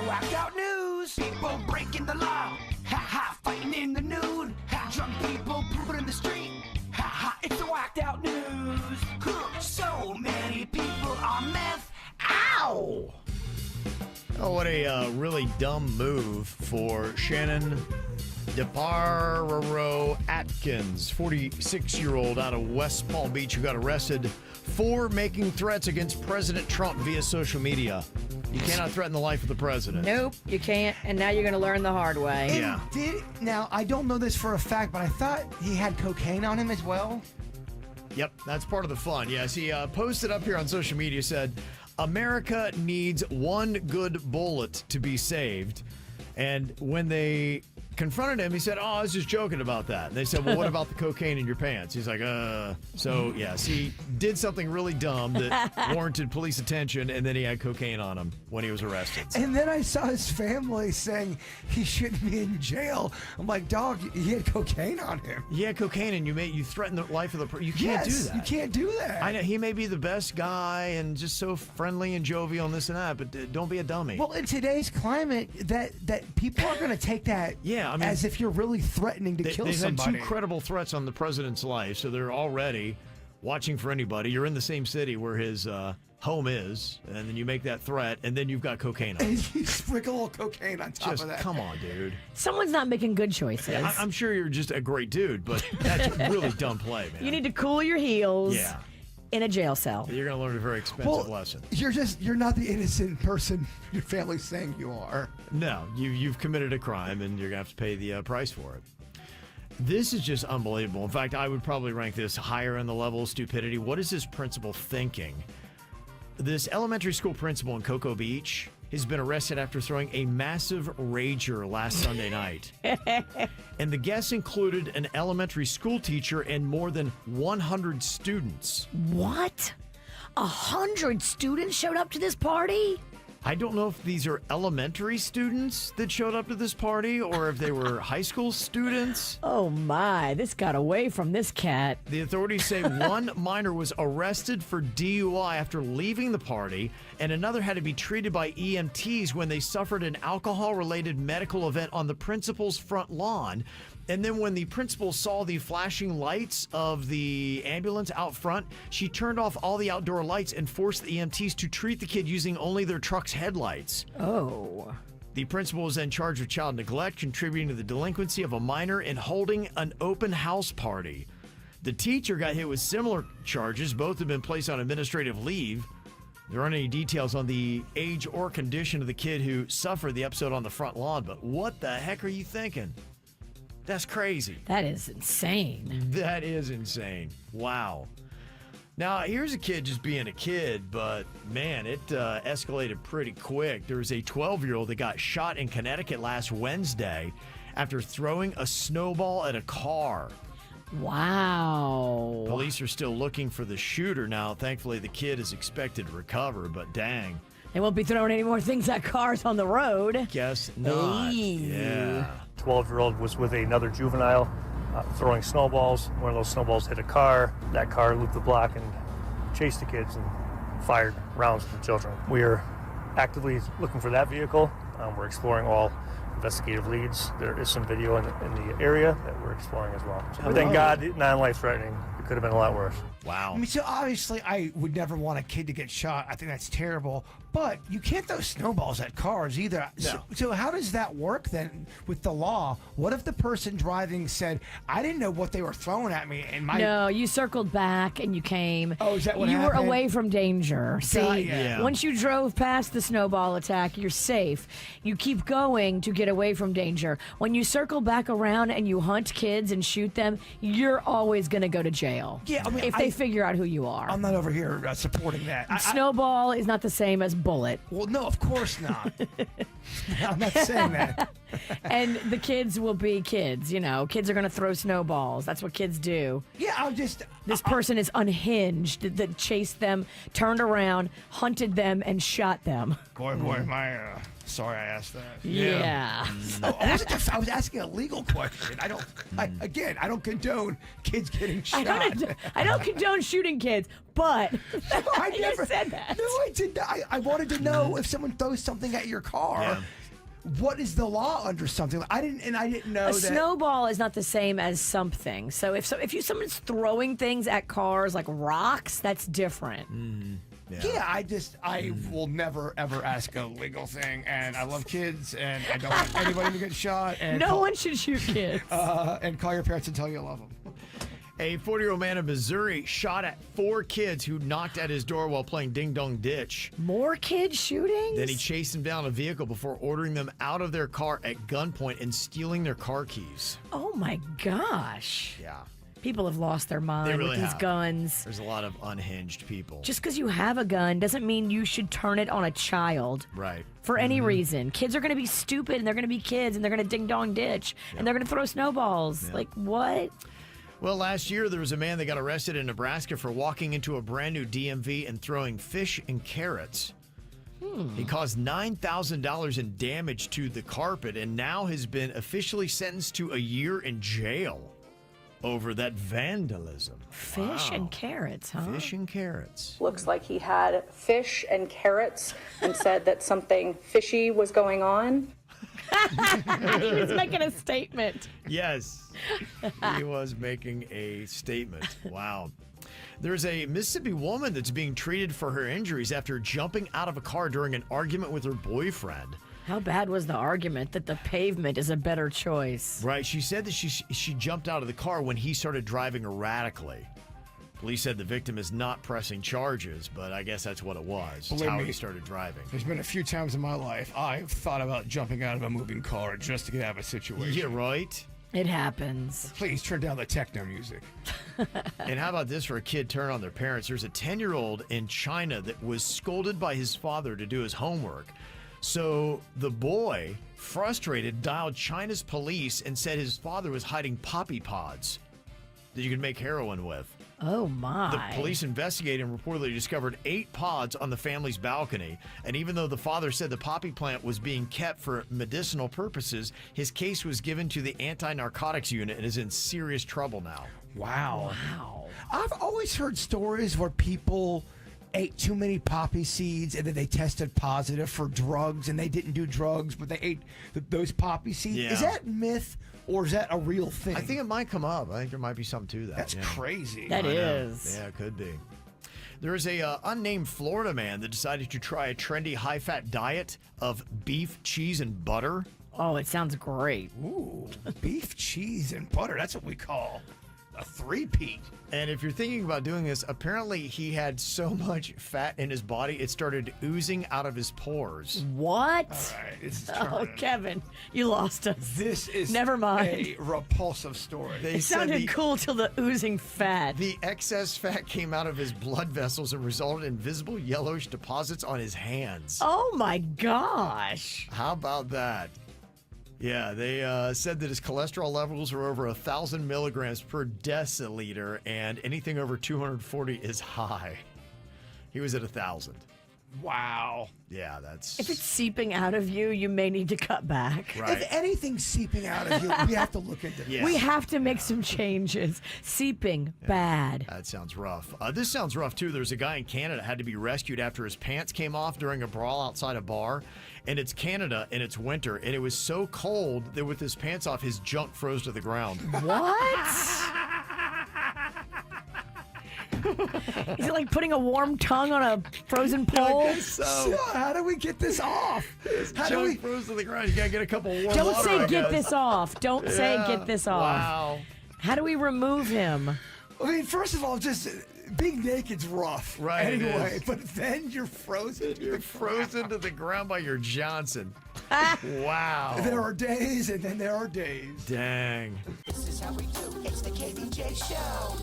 whacked out news. People breaking the law. Ha ha, fighting in the nude. Ha, drunk people pooping in the street. Ha ha, it's the whacked out news. Huh, so many people on meth. Ow! Oh, what a really dumb move for Shannon DeParro Atkins, 46-year-old out of West Palm Beach, who got arrested for making threats against President Trump via social media. You cannot threaten the life of the president. Nope, you can't, and now you're going to learn the hard way. Yeah. Now, I don't know this for a fact, but I thought he had cocaine on him as well. Yep, that's part of the fun. Yes, he posted up here on social media, said, America needs one good bullet to be saved. And when they confronted him, he said, I was just joking about that. And they said, well, what about the cocaine in your pants? He's like, So, yes, he did something really dumb that warranted police attention, and then he had cocaine on him when he was arrested. And then I saw his family saying he shouldn't be in jail. I'm like, dog, he had cocaine on him. He had cocaine, and you threatened the life of the person. You can't do that. You can't do that. I know he may be the best guy and just so friendly and jovial and this and that, but don't be a dummy. Well, in today's climate, that people are going to take that as if you're really threatening to kill somebody. They've had 2 credible threats on the president's life, so they're already watching for anybody. You're in the same city where his home is, and then you make that threat, and then you've got cocaine on. And you sprinkle a little cocaine on top of that. Come on, dude. Someone's not making good choices. I'm sure you're just a great dude, but that's a really dumb play, man. You need to cool your heels. Yeah. In a jail cell. You're going to learn a very expensive lesson. You're not the innocent person your family's saying you are. No, you've committed a crime, and you're going to have to pay the price for it. This is just unbelievable. In fact, I would probably rank this higher in the level of stupidity. What is this principal thinking? This elementary school principal in Cocoa Beach has been arrested after throwing a massive rager last Sunday night. And the guests included an elementary school teacher and more than 100 students. What? 100 students showed up to this party? I don't know if these are elementary students that showed up to this party or if they were high school students. Oh my, this got away from this cat. The authorities say one minor was arrested for DUI after leaving the party, and another had to be treated by EMTs when they suffered an alcohol-related medical event on the principal's front lawn. And then when the principal saw the flashing lights of the ambulance out front, she turned off all the outdoor lights and forced the EMTs to treat the kid using only their truck's headlights. Oh. The principal was then charged with child neglect, contributing to the delinquency of a minor, and holding an open house party. The teacher got hit with similar charges. Both have been placed on administrative leave. There aren't any details on the age or condition of the kid who suffered the episode on the front lawn, but what the heck are you thinking? That's crazy. That is insane. That is insane. Wow. Now, here's a kid just being a kid, but man, it escalated pretty quick. There was a 12-year-old that got shot in Connecticut last Wednesday after throwing a snowball at a car. Wow. Police are still looking for the shooter now. Thankfully, the kid is expected to recover, but dang. They won't be throwing any more things at cars on the road. Guess not. Hey. Yeah. 12-year-old was with another juvenile throwing snowballs. One of those snowballs hit a car. That car looped the block and chased the kids and fired rounds at the children. We are actively looking for that vehicle. We're exploring all investigative leads. There is some video in the area that we're exploring as well. But thank God, non-life-threatening. It could have been a lot worse. Wow. I mean, so obviously I would never want a kid to get shot. I think that's terrible. But you can't throw snowballs at cars either. No. So how does that work then with the law? What if the person driving said, I didn't know what they were throwing at me? And No, you circled back and you came. Oh, is that what You happened? were away from danger. See, yeah. once you drove past the snowball attack, you're safe. You keep going to get away from danger. When you circle back around and you hunt kids and shoot them, you're always going to go to jail. Yeah, I mean, if they figure out who you are. I'm not over here supporting that. Snowball is not the same as bullet. Well, no, of course not. I'm not saying that. And the kids will be kids, you know. Kids are going to throw snowballs. That's what kids do. Yeah, I'll just... This person is unhinged that chased them, turned around, hunted them, and shot them. Boy, my Sorry I asked that. Yeah. Oh, I was asking a legal question. I don't condone kids getting shot. I don't condone shooting kids, but I you never said that. No, I did not. I wanted to know if someone throws something at your car. Yeah. What is the law under something? I didn't know A that. snowball is not the same as something. So if someone's throwing things at cars like rocks, that's different. Yeah, I will never ever ask a legal thing, and I love kids, and I don't want anybody to get shot. And No one should shoot kids. and call your parents and tell you I love them. A 40-year-old man in Missouri shot at 4 kids who knocked at his door while playing Ding Dong Ditch. More kid shootings? Then he chased them down a vehicle before ordering them out of their car at gunpoint and stealing their car keys. Oh my gosh. Yeah. People have lost their mind They really with these have. guns. There's a lot of unhinged people. Just because you have a gun doesn't mean you should turn it on a child. Right. For any reason. Kids are going to be stupid and they're going to be kids and they're going to ding dong ditch and they're going to throw snowballs. Like, what? Well, last year there was a man that got arrested in Nebraska for walking into a brand new DMV and throwing fish and carrots. He caused $9,000 in damage to the carpet and now has been officially sentenced to a year in jail over that vandalism. Fish Wow. and carrots, huh? Fish and carrots. Looks like he had fish and carrots and said that something fishy was going on. He was making a statement. Yes, he was making a statement. Wow. There's a Mississippi woman that's being treated for her injuries after jumping out of a car during an argument with her boyfriend. How bad was the argument that the pavement is a better choice? Right, she said that she jumped out of the car when he started driving erratically. Police said the victim is not pressing charges, but I guess that's what it was. It's Believe how me. he started driving. There's been a few times in my life I've thought about jumping out of a moving car just to get out of a situation. Yeah, right? It happens. Please turn down the techno music. And how about this for a kid turn on their parents? There's a 10-year-old in China that was scolded by his father to do his homework. So the boy, frustrated, dialed China's police and said his father was hiding poppy pods that you could make heroin with. Oh, my. The police investigated and reportedly discovered 8 pods on the family's balcony. And even though the father said the poppy plant was being kept for medicinal purposes, his case was given to the anti-narcotics unit and is in serious trouble now. Wow. Wow. I've always heard stories where people ate too many poppy seeds and then they tested positive for drugs and they didn't do drugs, but they ate those poppy seeds. Yeah. Is that myth or is that a real thing? I think it might come up. I think there might be something to that. that's yeah. crazy. That I know. is. Yeah, it could be. There is a unnamed Florida man that decided to try a trendy high-fat diet of beef, cheese, and butter. Oh, it sounds great. Ooh, beef, cheese, and butter. That's what we call a three-peat. And if you're thinking about doing this, apparently he had so much fat in his body, it started oozing out of his pores. What? All right, this is Oh, turning. Kevin, you lost us. This is Never mind. a repulsive story. They It said sounded cool till the oozing fat. the excess fat came out of his blood vessels and resulted in visible yellowish deposits on his hands. Oh my gosh. How about that? Yeah, they said that his cholesterol levels are over 1,000 milligrams per deciliter, and anything over 240 is high. He was at 1,000. Wow. Yeah, that's If it's seeping out of you, you may need to cut back. right. If anything's seeping out of you, we have to look into this. Yeah. We have to make some changes. Seeping, bad. That sounds rough. This sounds rough too. There's a guy in Canada had to be rescued after his pants came off during a brawl outside a bar. And it's Canada and it's winter, and it was so cold that with his pants off, his junk froze to the ground. What? Is it like putting a warm tongue on a frozen pole? So how do we get this off? How do Junk we? froze to the ground. You gotta get a couple warm Don't water, say I get guess. this off. Don't say Yeah. get this off. Wow. How do we remove him? I mean, first of all, just being naked's rough. Right, it Anyway, is. but then you're frozen. to You're the frozen to the ground by your Johnson. Wow. ground. There are days, and then there are days. Dang. This is how we do. It's the KBJ Show.